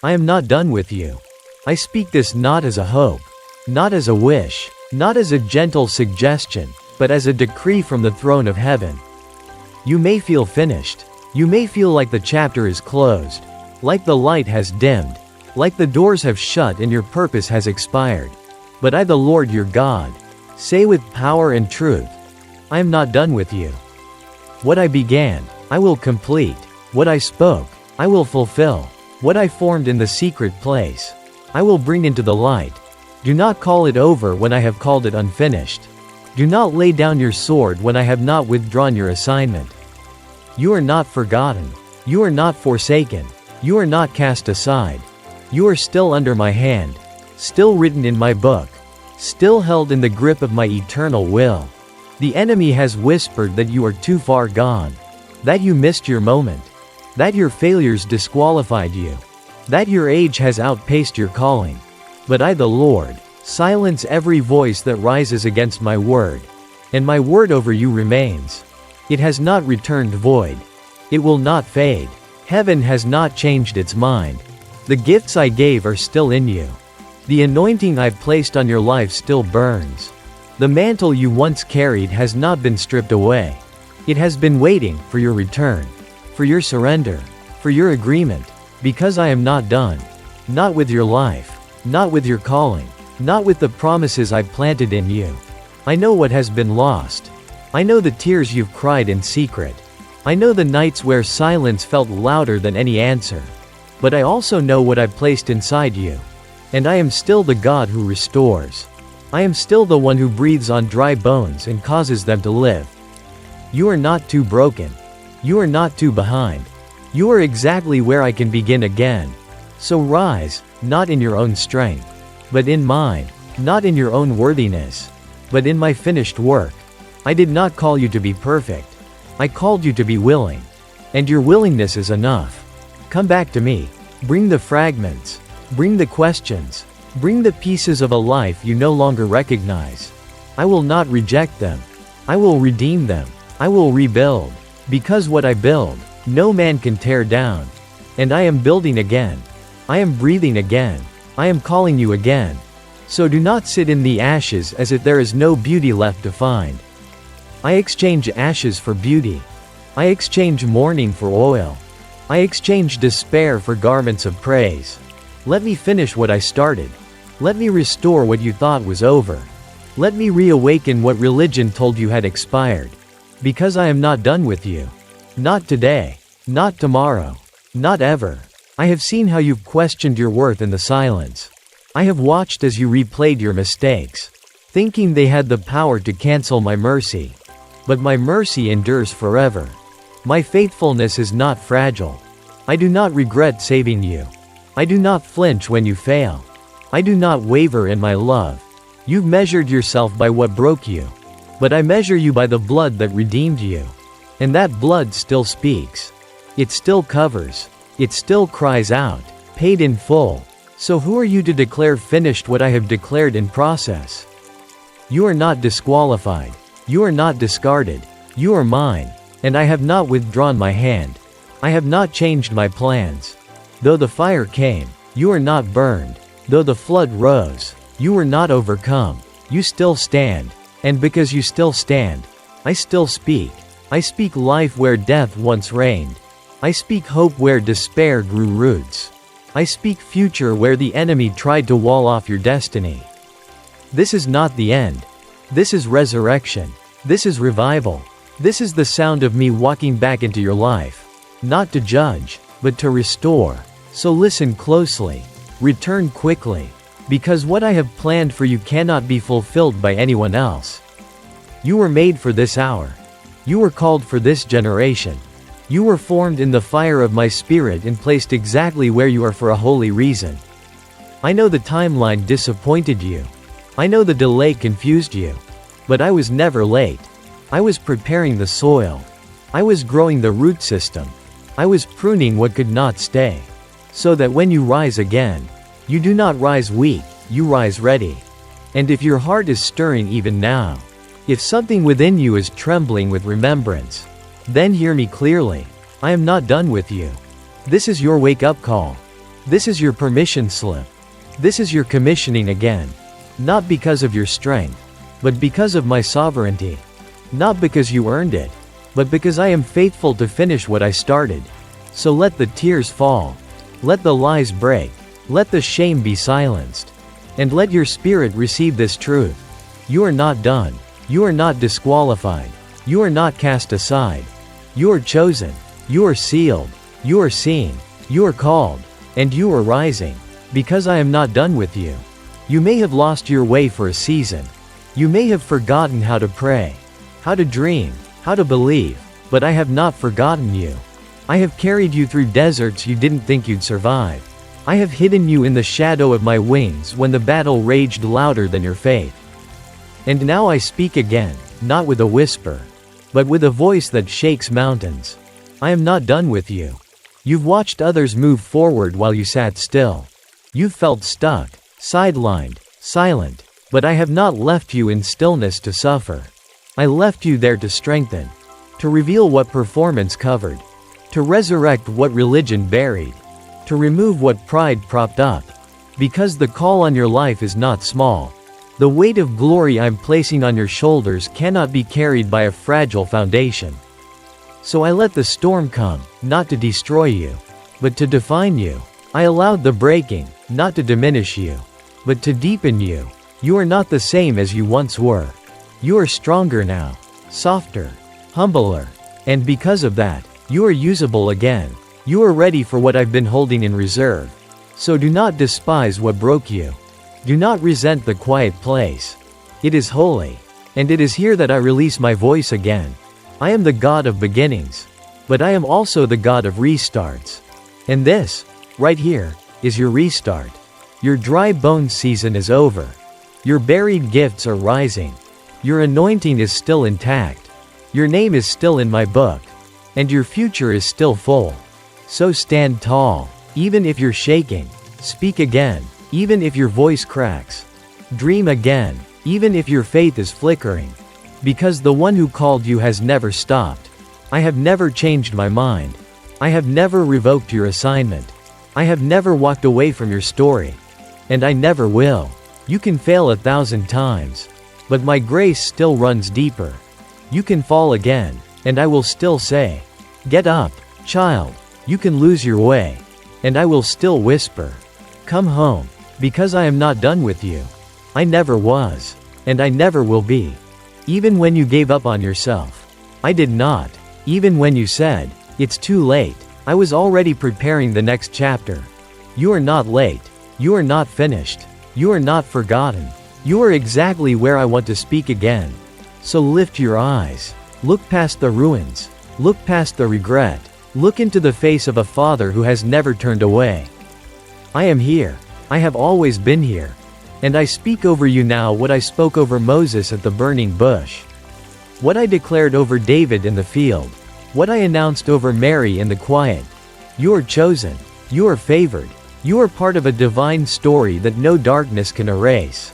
I am not done with you. I speak this not as a hope, not as a wish, not as a gentle suggestion, but as a decree from the throne of heaven. You may feel finished. You may feel like the chapter is closed, like the light has dimmed, like the doors have shut and your purpose has expired. But I, the Lord your God, say with power and truth, I am not done with you. What I began, I will complete. What I spoke, I will fulfill. What I formed in the secret place, I will bring into the light. Do not call it over when I have called it unfinished. Do not lay down your sword when I have not withdrawn your assignment. You are not forgotten. You are not forsaken. You are not cast aside. You are still under my hand, still written in my book, still held in the grip of my eternal will. The enemy has whispered that you are too far gone, that you missed your moment, that your failures disqualified you, that your age has outpaced your calling. But I, the Lord, silence every voice that rises against my word, and my word over you remains. It has not returned void. It will not fade. Heaven has not changed its mind. The gifts I gave are still in you. The anointing I placed on your life still burns. The mantle you once carried has not been stripped away. It has been waiting for your return, for your surrender, for your agreement, because I am not done. Not with your life, not with your calling, not with the promises I planted in you. I know what has been lost. I know the tears you've cried in secret. I know the nights where silence felt louder than any answer. But I also know what I placed inside you. And I am still the God who restores. I am still the one who breathes on dry bones and causes them to live. You are not too broken. You are not too behind. You are exactly where I can begin again. So rise, not in your own strength, but in mine, not in your own worthiness, but in my finished work. I did not call you to be perfect. I called you to be willing. And your willingness is enough. Come back to me. Bring the fragments. Bring the questions. Bring the pieces of a life you no longer recognize. I will not reject them. I will redeem them. I will rebuild. Because what I build, no man can tear down. And I am building again. I am breathing again. I am calling you again. So do not sit in the ashes as if there is no beauty left to find. I exchange ashes for beauty. I exchange mourning for oil. I exchange despair for garments of praise. Let me finish what I started. Let me restore what you thought was over. Let me reawaken what religion told you had expired. Because I am not done with you. Not today. Not tomorrow. Not ever. I have seen how you've questioned your worth in the silence. I have watched as you replayed your mistakes, thinking they had the power to cancel my mercy. But my mercy endures forever. My faithfulness is not fragile. I do not regret saving you. I do not flinch when you fail. I do not waver in my love. You've measured yourself by what broke you. But I measure you by the blood that redeemed you. And that blood still speaks. It still covers. It still cries out, paid in full. So who are you to declare finished what I have declared in process? You are not disqualified. You are not discarded. You are mine. And I have not withdrawn my hand. I have not changed my plans. Though the fire came, you are not burned. Though the flood rose, you were not overcome. You still stand. And because you still stand, I still speak. I speak life where death once reigned. I speak hope where despair grew roots. I speak future where the enemy tried to wall off your destiny. This is not the end. This is resurrection. This is revival. This is the sound of me walking back into your life. Not to judge, but to restore. So listen closely. Return quickly. Because what I have planned for you cannot be fulfilled by anyone else. You were made for this hour. You were called for this generation. You were formed in the fire of my spirit and placed exactly where you are for a holy reason. I know the timeline disappointed you. I know the delay confused you. But I was never late. I was preparing the soil. I was growing the root system. I was pruning what could not stay. So that when you rise again, you do not rise weak, you rise ready. And if your heart is stirring even now, if something within you is trembling with remembrance, then hear me clearly. I am not done with you. This is your wake-up call. This is your permission slip. This is your commissioning again. Not because of your strength, but because of my sovereignty. Not because you earned it, but because I am faithful to finish what I started. So let the tears fall. Let the lies break. Let the shame be silenced. And let your spirit receive this truth. You are not done. You are not disqualified. You are not cast aside. You are chosen. You are sealed. You are seen. You are called. And you are rising. Because I am not done with you. You may have lost your way for a season. You may have forgotten how to pray, how to dream, how to believe, but I have not forgotten you. I have carried you through deserts you didn't think you'd survive. I have hidden you in the shadow of my wings when the battle raged louder than your faith. And now I speak again, not with a whisper, but with a voice that shakes mountains. I am not done with you. You've watched others move forward while you sat still. You've felt stuck, sidelined, silent, but I have not left you in stillness to suffer. I left you there to strengthen, to reveal what performance covered, to resurrect what religion buried, to remove what pride propped up. Because the call on your life is not small. The weight of glory I'm placing on your shoulders cannot be carried by a fragile foundation. So I let the storm come, not to destroy you, but to define you. I allowed the breaking, not to diminish you, but to deepen you. You are not the same as you once were. You are stronger now, softer, humbler, and because of that, you are usable again. You are ready for what I've been holding in reserve. So do not despise what broke you. Do not resent the quiet place. It is holy, and it is here that I release my voice again. I am the God of beginnings, but I am also the God of restarts. And this, right here, is your restart. Your dry bones season is over. Your buried gifts are rising. Your anointing is still intact. Your name is still in my book. And your future is still full. So stand tall, even if you're shaking. Speak again, even if your voice cracks. Dream again, even if your faith is flickering. Because the one who called you has never stopped. I have never changed my mind. I have never revoked your assignment. I have never walked away from your story. And I never will. You can fail 1,000 times. But my grace still runs deeper. You can fall again, and I will still say, "Get up, child." You can lose your way, and I will still whisper, "Come home," because I am not done with you. I never was, and I never will be. Even when you gave up on yourself, I did not. Even when you said, "It's too late," I was already preparing the next chapter. You are not late. You are not finished. You are not forgotten. You are exactly where I want to speak again. So lift your eyes. Look past the ruins. Look past the regret. Look into the face of a Father who has never turned away. I am here. I have always been here. And I speak over you now what I spoke over Moses at the burning bush. What I declared over David in the field. What I announced over Mary in the quiet. You are chosen. You are favored. You are part of a divine story that no darkness can erase.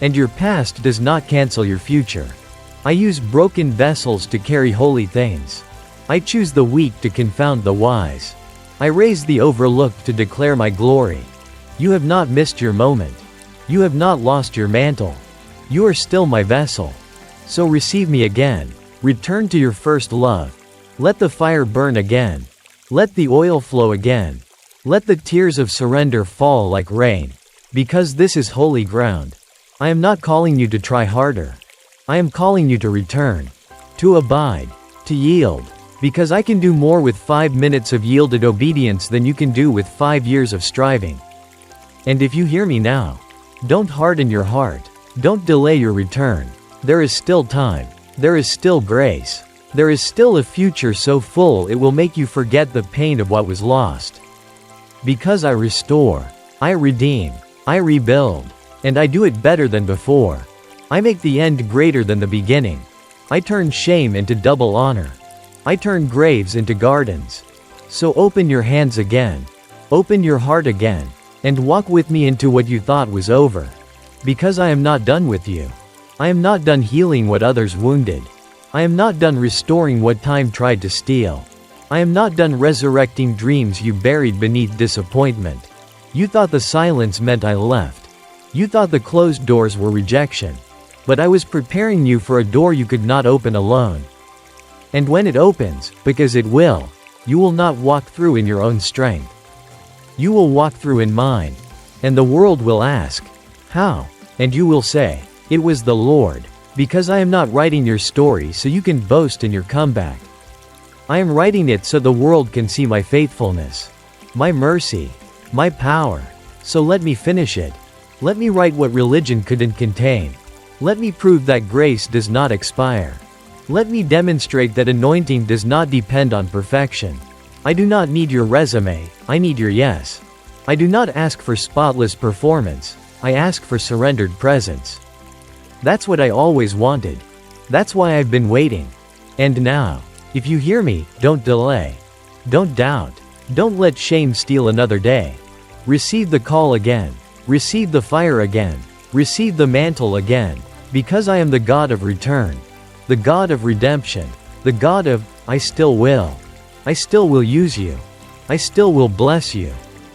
And your past does not cancel your future. I use broken vessels to carry holy things. I choose the weak to confound the wise. I raise the overlooked to declare my glory. You have not missed your moment. You have not lost your mantle. You are still my vessel. So receive me again. Return to your first love. Let the fire burn again. Let the oil flow again. Let the tears of surrender fall like rain. Because this is holy ground. I am not calling you to try harder. I am calling you to return. To abide. To yield. Because I can do more with 5 minutes of yielded obedience than you can do with 5 years of striving. And if you hear me now, don't harden your heart. Don't delay your return. There is still time. There is still grace. There is still a future so full it will make you forget the pain of what was lost. Because I restore. I redeem. I rebuild. And I do it better than before. I make the end greater than the beginning. I turn shame into double honor. I turn graves into gardens. So open your hands again. Open your heart again. And walk with me into what you thought was over. Because I am not done with you. I am not done healing what others wounded. I am not done restoring what time tried to steal. I am not done resurrecting dreams you buried beneath disappointment. You thought the silence meant I left. You thought the closed doors were rejection. But I was preparing you for a door you could not open alone. And when it opens, because it will, you will not walk through in your own strength. You will walk through in mine. And the world will ask, how? And you will say, it was the Lord. Because I am not writing your story so you can boast in your comeback. I am writing it so the world can see my faithfulness, my mercy, my power. So let me finish it. Let me write what religion couldn't contain. Let me prove that grace does not expire. Let me demonstrate that anointing does not depend on perfection. I do not need your resume, I need your yes. I do not ask for spotless performance, I ask for surrendered presence. That's what I always wanted. That's why I've been waiting. And now, if you hear me, don't delay. Don't doubt. Don't let shame steal another day. Receive the call again. Receive the fire again. Receive the mantle again. Because I am the God of return. The God of redemption. The God of, I still will. I still will use you. I still will bless you.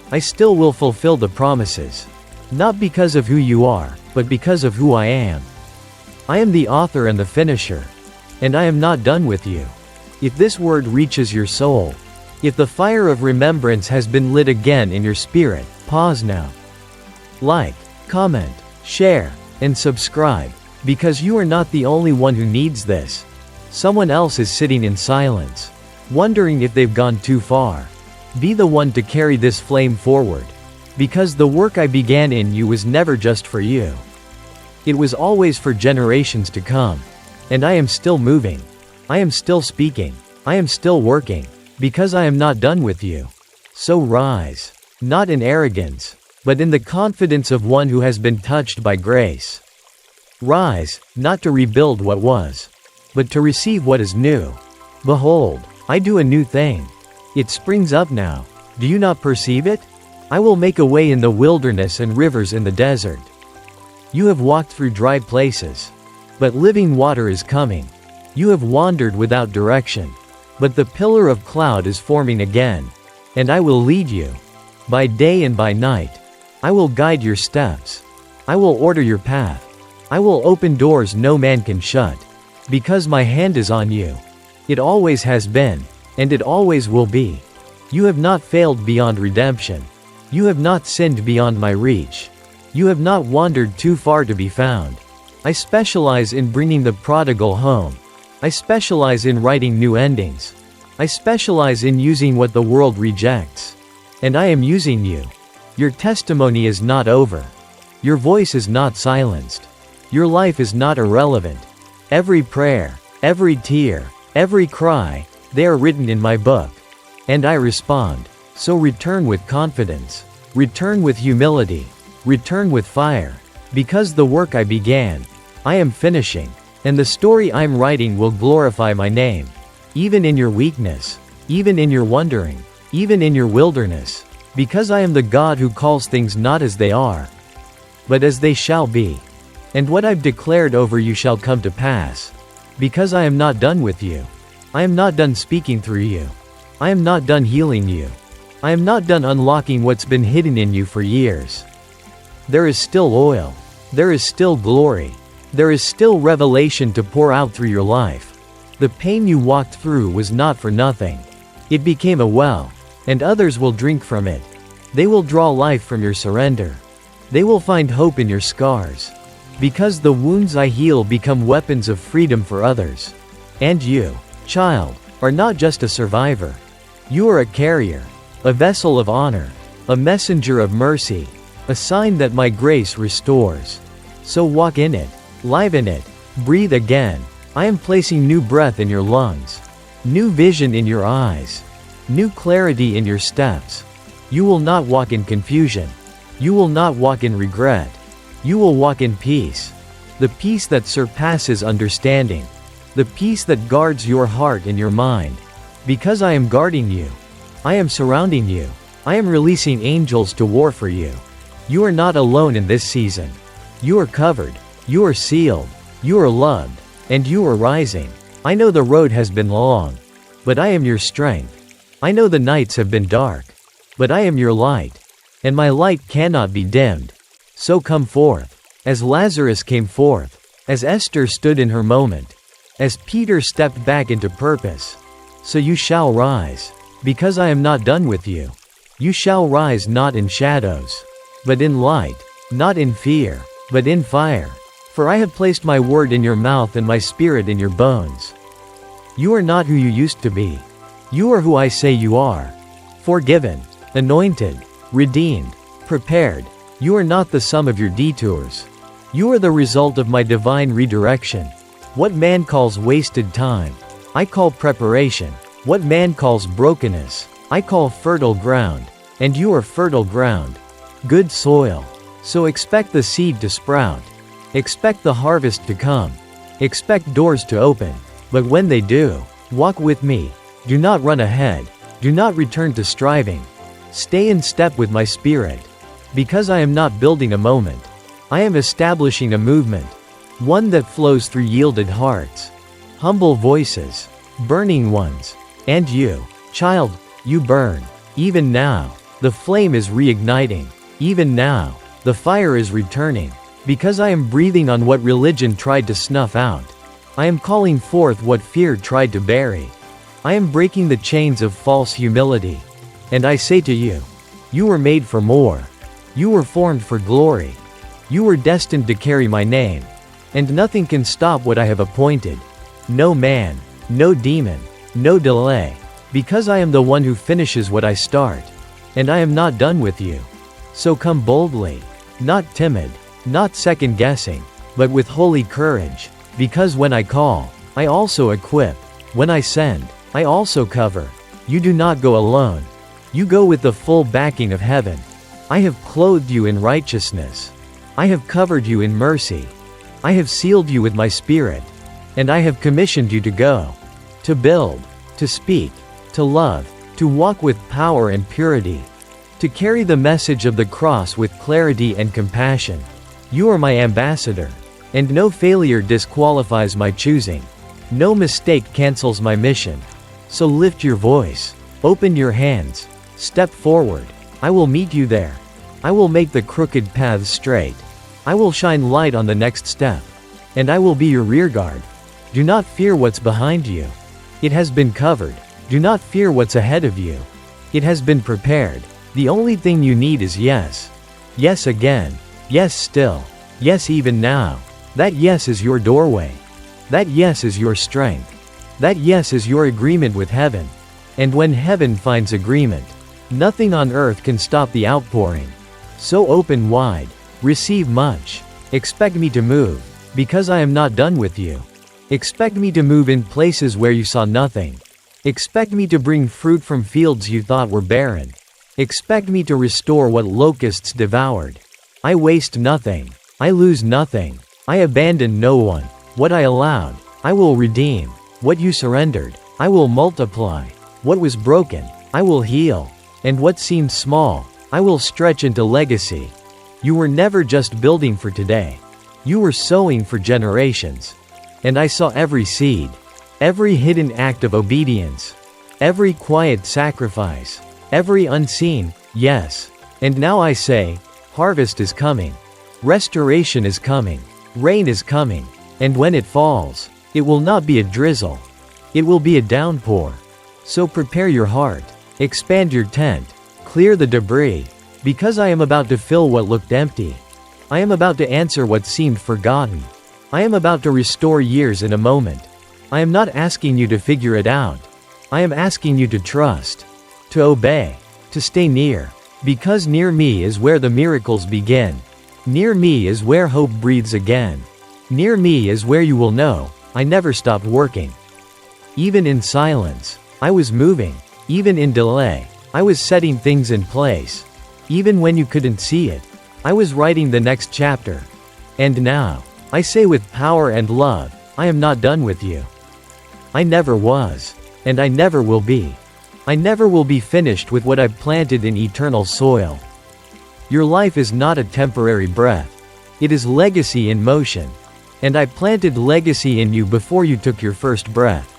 I still will fulfill the promises. Not because of who you are, but because of who I am. I am the author and the finisher. And I am not done with you. If this word reaches your soul, if the fire of remembrance has been lit again in your spirit, pause now. Like, comment, share, and subscribe, because you are not the only one who needs this. Someone else is sitting in silence, wondering if they've gone too far. Be the one to carry this flame forward. Because the work I began in you was never just for you. It was always for generations to come. And I am still moving. I am still speaking. I am still working. Because I am not done with you. So rise. Not in arrogance, but in the confidence of one who has been touched by grace. Rise, not to rebuild what was, but to receive what is new. Behold, I do a new thing. It springs up now. Do you not perceive it? I will make a way in the wilderness and rivers in the desert. You have walked through dry places, but living water is coming. You have wandered without direction, but the pillar of cloud is forming again. And I will lead you. By day and by night. I will guide your steps. I will order your path. I will open doors no man can shut. Because my hand is on you. It always has been, and it always will be. You have not failed beyond redemption. You have not sinned beyond my reach. You have not wandered too far to be found. I specialize in bringing the prodigal home. I specialize in writing new endings. I specialize in using what the world rejects. And I am using you. Your testimony is not over. Your voice is not silenced. Your life is not irrelevant. Every prayer, every tear, every cry, they are written in my book. And I respond. So return with confidence. Return with humility. Return with fire. Because the work I began, I am finishing. And the story I'm writing will glorify my name. Even in your weakness. Even in your wondering. Even in your wilderness. Because I am the God who calls things not as they are, but as they shall be. And what I've declared over you shall come to pass. Because I am not done with you. I am not done speaking through you. I am not done healing you. I am not done unlocking what's been hidden in you for years. There is still oil. There is still glory. There is still revelation to pour out through your life. The pain you walked through was not for nothing. It became a well, and others will drink from it. They will draw life from your surrender. They will find hope in your scars. Because the wounds I heal become weapons of freedom for others. And you, child, are not just a survivor. You are a carrier, a vessel of honor, a messenger of mercy, a sign that my grace restores. So walk in it, live in it, breathe again. I am placing new breath in your lungs, new vision in your eyes, new clarity in your steps. You will not walk in confusion. You will not walk in regret. You will walk in peace. The peace that surpasses understanding. The peace that guards your heart and your mind. Because I am guarding you. I am surrounding you. I am releasing angels to war for you. You are not alone in this season. You are covered. You are sealed. You are loved. And you are rising. I know the road has been long. But I am your strength. I know the nights have been dark, but I am your light, and my light cannot be dimmed. So come forth, as Lazarus came forth, as Esther stood in her moment, as Peter stepped back into purpose. So you shall rise, because I am not done with you. You shall rise not in shadows, but in light, not in fear, but in fire. For I have placed my word in your mouth and my spirit in your bones. You are not who you used to be. You are who I say you are. Forgiven, anointed, redeemed, prepared. You are not the sum of your detours. You are the result of my divine redirection. What man calls wasted time, I call preparation. What man calls brokenness, I call fertile ground. And you are fertile ground. Good soil. So expect the seed to sprout. Expect the harvest to come. Expect doors to open. But when they do, walk with me. Do not run ahead. Do not return to striving. Stay in step with my spirit. Because I am not building a moment. I am establishing a movement. One that flows through yielded hearts. Humble voices. Burning ones. And you, child, you burn. Even now, the flame is reigniting. Even now, the fire is returning. Because I am breathing on what religion tried to snuff out. I am calling forth what fear tried to bury. I am breaking the chains of false humility. And I say to you, you were made for more. You were formed for glory. You were destined to carry my name. And nothing can stop what I have appointed. No man, no demon, no delay. Because I am the one who finishes what I start. And I am not done with you. So come boldly, not timid, not second-guessing, but with holy courage. Because when I call, I also equip. When I send, I also cover. You do not go alone. You go with the full backing of heaven. I have clothed you in righteousness. I have covered you in mercy. I have sealed you with my spirit. And I have commissioned you to go. To build, to speak, to love, to walk with power and purity. To carry the message of the cross with clarity and compassion. You are my ambassador. And no failure disqualifies my choosing. No mistake cancels my mission. So lift your voice. Open your hands. Step forward. I will meet you there. I will make the crooked paths straight. I will shine light on the next step. And I will be your rearguard. Do not fear what's behind you. It has been covered. Do not fear what's ahead of you. It has been prepared. The only thing you need is yes. Yes again. Yes still. Yes even now. That yes is your doorway. That yes is your strength. That yes is your agreement with heaven. And when heaven finds agreement, nothing on earth can stop the outpouring. So open wide. Receive much. Expect me to move, because I am not done with you. Expect me to move in places where you saw nothing. Expect me to bring fruit from fields you thought were barren. Expect me to restore what locusts devoured. I waste nothing. I lose nothing. I abandon no one. What I allowed, I will redeem. What you surrendered, I will multiply. What was broken, I will heal. And what seemed small, I will stretch into legacy. You were never just building for today. You were sowing for generations. And I saw every seed, every hidden act of obedience, every quiet sacrifice, every unseen yes. And now I say, harvest is coming. Restoration is coming. Rain is coming. And when it falls, it will not be a drizzle. It will be a downpour. So prepare your heart. Expand your tent. Clear the debris. Because I am about to fill what looked empty. I am about to answer what seemed forgotten. I am about to restore years in a moment. I am not asking you to figure it out. I am asking you to trust. To obey. To stay near. Because near me is where the miracles begin. Near me is where hope breathes again. Near me is where you will know, I never stopped working. Even in silence, I was moving. Even in delay, I was setting things in place. Even when you couldn't see it, I was writing the next chapter. And now, I say with power and love, I am not done with you. I never was. And I never will be. I never will be finished with what I've planted in eternal soil. Your life is not a temporary breath. It is legacy in motion. And I planted legacy in you before you took your first breath.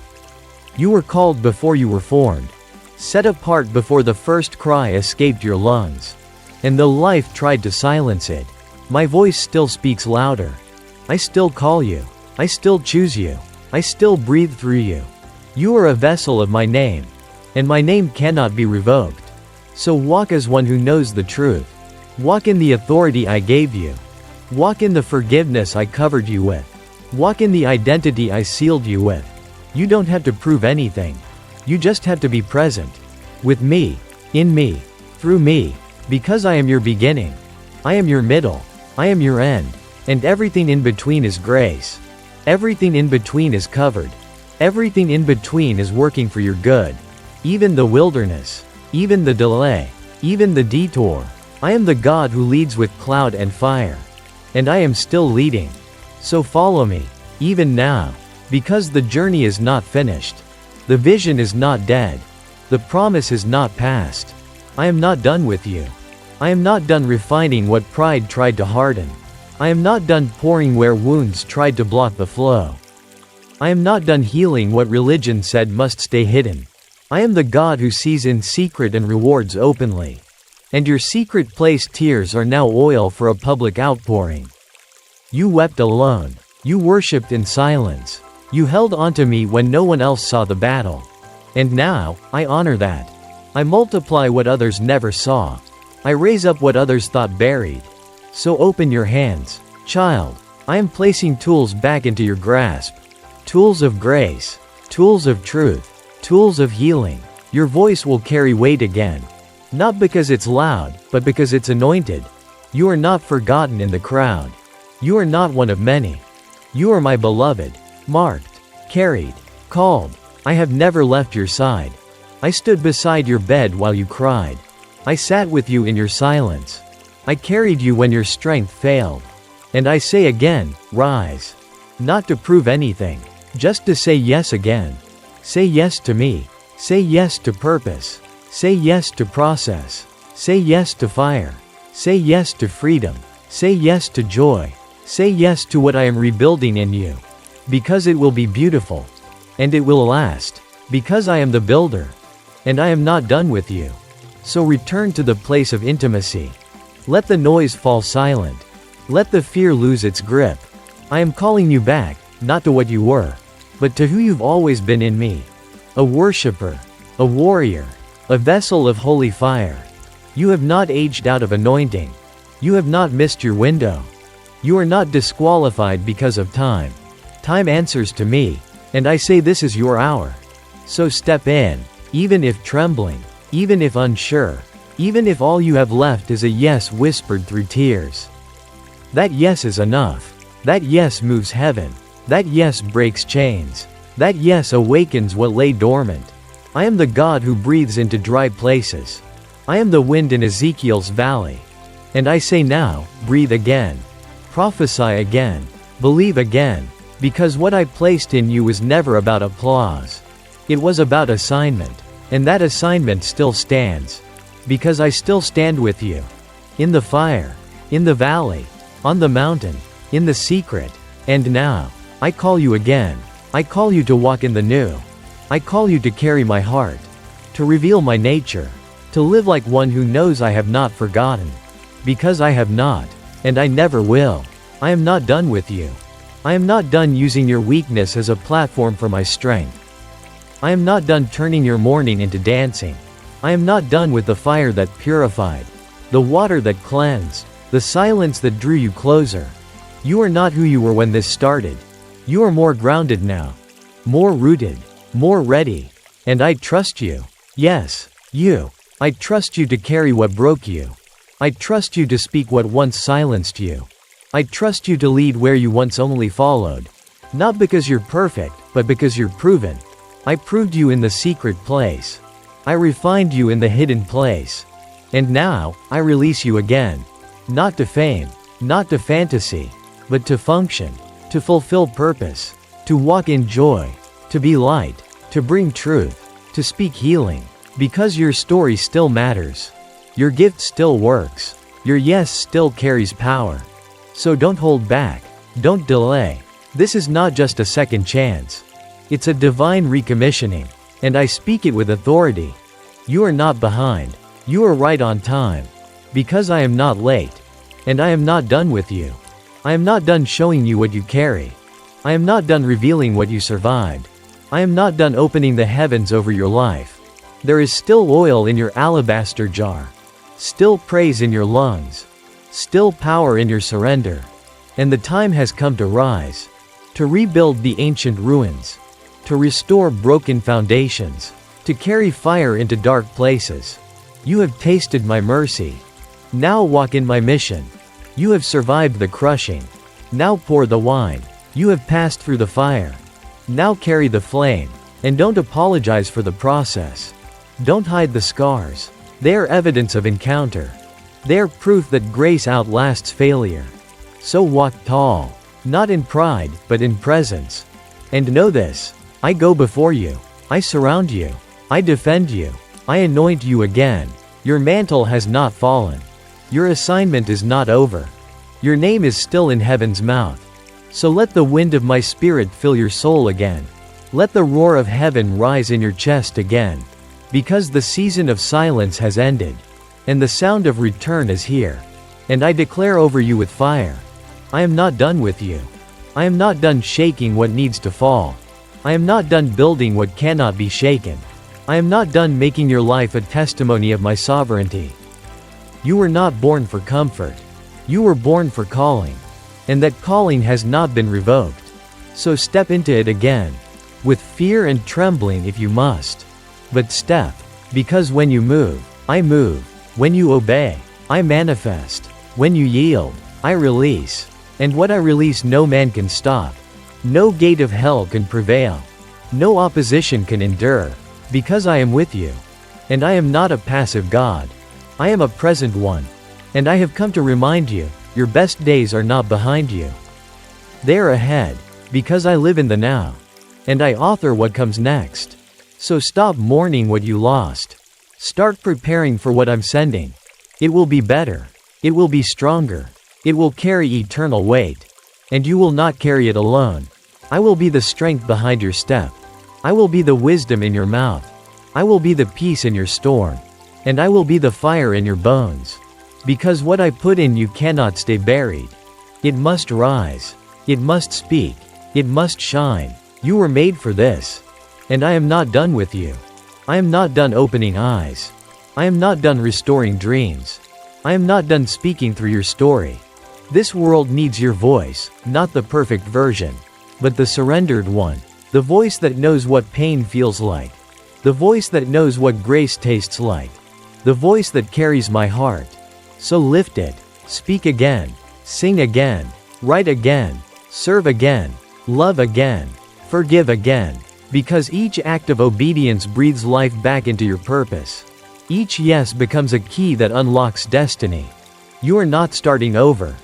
You were called before you were formed. set apart before the first cry escaped your lungs. And though life tried to silence it, my voice still speaks louder. I still call you. I still choose you. I still breathe through you. You are a vessel of my name, and my name cannot be revoked. So walk as one who knows the truth. Walk in the authority I gave you. Walk in the forgiveness I covered you with. Walk in the identity I sealed you with. You don't have to prove anything. You just have to be present. With me, in me, through me, because I am your beginning. I am your middle. I am your end. And everything in between is grace. Everything in between is covered. Everything in between is working for your good. Even the wilderness. Even the delay. Even the detour. I am the God who leads with cloud and fire. And I am still leading. So follow me, even now. Because the journey is not finished. The vision is not dead. The promise is not past. I am not done with you. I am not done refining what pride tried to harden. I am not done pouring where wounds tried to block the flow. I am not done healing what religion said must stay hidden. I am the God who sees in secret and rewards openly. And your secret place tears are now oil for a public outpouring. You wept alone. You worshipped in silence. You held onto me when no one else saw the battle. And now, I honor that. I multiply what others never saw. I raise up what others thought buried. So open your hands, child. I am placing tools back into your grasp. Tools of grace. Tools of truth. Tools of healing. Your voice will carry weight again. Not because it's loud, but because it's anointed. You are not forgotten in the crowd. You are not one of many. You are my beloved, marked, carried, called. I have never left your side. I stood beside your bed while you cried. I sat with you in your silence. I carried you when your strength failed. And I say again, rise. Not to prove anything, just to say yes again. Say yes to me. Say yes to purpose. Say yes to process. Say yes to fire. Say yes to freedom. Say yes to joy. Say yes to what I am rebuilding in you. Because it will be beautiful. And it will last. Because I am the builder. And I am not done with you. So return to the place of intimacy. Let the noise fall silent. Let the fear lose its grip. I am calling you back, not to what you were, but to who you've always been in me. A worshiper. A warrior. A vessel of holy fire. You have not aged out of anointing. You have not missed your window. You are not disqualified because of time. Time answers to me, and I say this is your hour. So step in, even if trembling, even if unsure, even if all you have left is a yes whispered through tears. That yes is enough. That yes moves heaven. That yes breaks chains. That yes awakens what lay dormant. I am the God who breathes into dry places. I am the wind in Ezekiel's valley. And I say now, breathe again. Prophesy again. Believe again. Because what I placed in you was never about applause. It was about assignment. And that assignment still stands. Because I still stand with you. In the fire. In the valley. On the mountain. In the secret. And now, I call you again. I call you to walk in the new. I call you to carry my heart. To reveal my nature. To live like one who knows I have not forgotten. Because I have not. And I never will. I am not done with you. I am not done using your weakness as a platform for my strength. I am not done turning your mourning into dancing. I am not done with the fire that purified. The water that cleansed. The silence that drew you closer. You are not who you were when this started. You are more grounded now. More rooted. More ready. And I trust you. Yes, you. I trust you to carry what broke you. I trust you to speak what once silenced you. I trust you to lead where you once only followed. Not because you're perfect, but because you're proven. I proved you in the secret place. I refined you in the hidden place. And now, I release you again. Not to fame, not to fantasy, but to function, to fulfill purpose, to walk in joy, to be light, to bring truth, to speak healing. Because your story still matters. Your gift still works. Your yes still carries power. So don't hold back. Don't delay. This is not just a second chance. It's a divine recommissioning. And I speak it with authority. You are not behind. You are right on time. Because I am not late. And I am not done with you. I am not done showing you what you carry. I am not done revealing what you survived. I am not done opening the heavens over your life. There is still oil in your alabaster jar. Still praise in your lungs. Still power in your surrender. And the time has come to rise. To rebuild the ancient ruins. To restore broken foundations. To carry fire into dark places. You have tasted my mercy. Now walk in my mission. You have survived the crushing. Now pour the wine. You have passed through the fire. Now carry the flame. And don't apologize for the process. Don't hide the scars. They are evidence of encounter. They are proof that grace outlasts failure. So walk tall. Not in pride, but in presence. And know this. I go before you. I surround you. I defend you. I anoint you again. Your mantle has not fallen. Your assignment is not over. Your name is still in heaven's mouth. So let the wind of my spirit fill your soul again. Let the roar of heaven rise in your chest again. Because the season of silence has ended. And the sound of return is here. And I declare over you with fire. I am not done with you. I am not done shaking what needs to fall. I am not done building what cannot be shaken. I am not done making your life a testimony of my sovereignty. You were not born for comfort. You were born for calling. And that calling has not been revoked. So step into it again. With fear and trembling if you must. But step. Because when you move, I move. When you obey, I manifest. When you yield, I release. And what I release no man can stop. No gate of hell can prevail. No opposition can endure. Because I am with you. And I am not a passive God. I am a present one. And I have come to remind you, your best days are not behind you. They are ahead. Because I live in the now. And I author what comes next. So stop mourning what you lost. Start preparing for what I'm sending. It will be better. It will be stronger. It will carry eternal weight. And you will not carry it alone. I will be the strength behind your step. I will be the wisdom in your mouth. I will be the peace in your storm. And I will be the fire in your bones. Because what I put in you cannot stay buried. It must rise. It must speak. It must shine. You were made for this. And I am not done with you. I am not done opening eyes. I am not done restoring dreams. I am not done speaking through your story. This world needs your voice, not the perfect version, but the surrendered one. The voice that knows what pain feels like. The voice that knows what grace tastes like. The voice that carries my heart. So lift it. Speak again. Sing again. Write again. Serve again. Love again. Forgive again. Because each act of obedience breathes life back into your purpose. Each yes becomes a key that unlocks destiny. You are not starting over.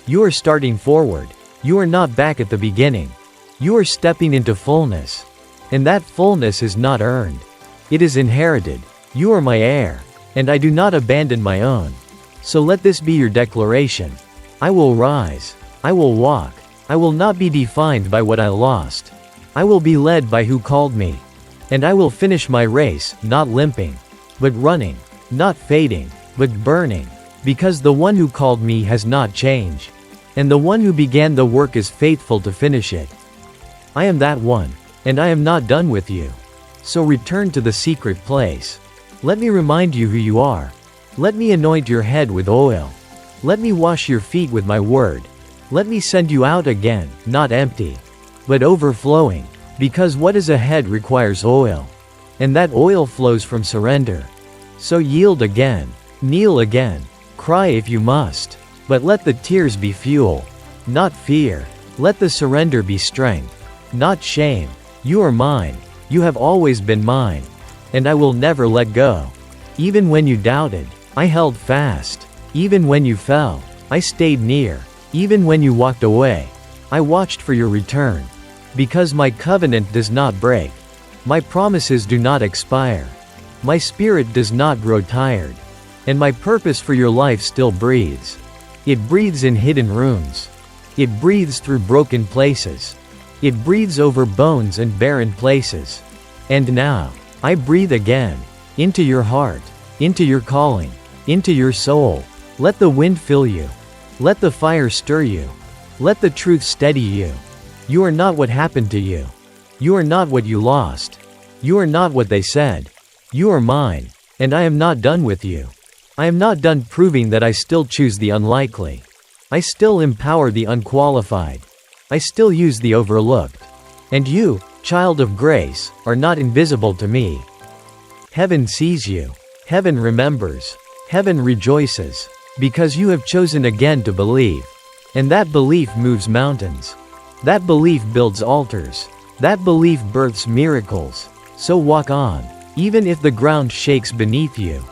You are starting forward. You are not back at the beginning. You are stepping into fullness. And that fullness is not earned. It is inherited. You are my heir. And I do not abandon my own. So let this be your declaration. I will rise. I will walk. I will not be defined by what I lost. I will be led by who called me. And I will finish my race, not limping, but running, not fading, but burning. Because the one who called me has not changed. And the one who began the work is faithful to finish it. I am that one. And I am not done with you. So return to the secret place. Let me remind you who you are. Let me anoint your head with oil. Let me wash your feet with my word. Let me send you out again, not empty, but overflowing. Because what is ahead requires oil. And that oil flows from surrender. So yield again. Kneel again. Cry if you must. But let the tears be fuel, not fear. Let the surrender be strength, not shame. You are mine. You have always been mine. And I will never let go. Even when you doubted, I held fast. Even when you fell, I stayed near. Even when you walked away, I watched for your return. Because my covenant does not break. My promises do not expire. My spirit does not grow tired. And my purpose for your life still breathes. It breathes in hidden rooms. It breathes through broken places. It breathes over bones and barren places. And now, I breathe again. into your heart, into your calling, into your soul. Let the wind fill you. Let the fire stir you. Let the truth steady you. You are not what happened to you. You are not what you lost. You are not what they said. You are mine, and I am not done with you. I am not done proving that I still choose the unlikely. I still empower the unqualified. I still use the overlooked. And you, child of grace, are not invisible to me. Heaven sees you. Heaven remembers. Heaven rejoices. Because you have chosen again to believe. And that belief moves mountains. That belief builds altars. That belief births miracles. So walk on, even if the ground shakes beneath you.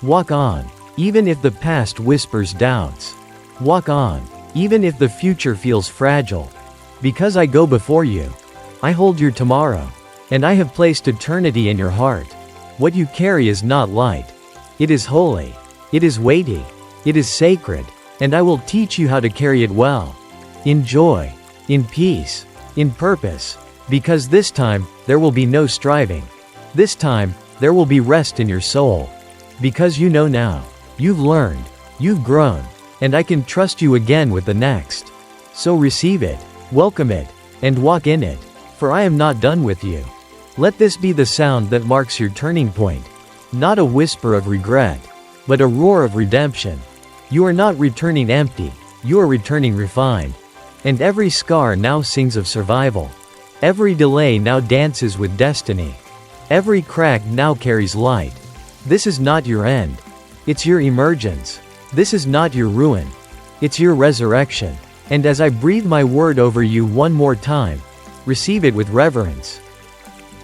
Walk on, even if the past whispers doubts. Walk on, even if the future feels fragile. Because I go before you. I hold your tomorrow. And I have placed eternity in your heart. What you carry is not light. It is holy. It is weighty. It is sacred. And I will teach you how to carry it well. In joy. In peace. In purpose. Because this time, there will be no striving. This time, there will be rest in your soul. Because you know now. You've learned. You've grown. And I can trust you again with the next. So receive it, welcome it, and walk in it. For I am not done with you. Let this be the sound that marks your turning point. Not a whisper of regret, but a roar of redemption. You are not returning empty, you are returning refined. And every scar now sings of survival. Every delay now dances with destiny. Every crack now carries light. This is not your end. It's your emergence. This is not your ruin. It's your resurrection. And as I breathe my word over you one more time, receive it with reverence.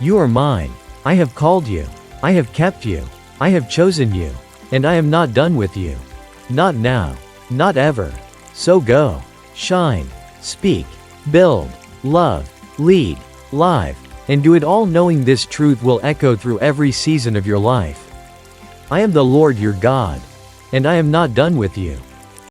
You are mine. I have called you. I have kept you. I have chosen you. And I am not done with you. Not now. Not ever. So go. Shine. Speak. Build. Love. Lead. Live. And do it all knowing this truth will echo through every season of your life. I am the Lord your God. And I am not done with you.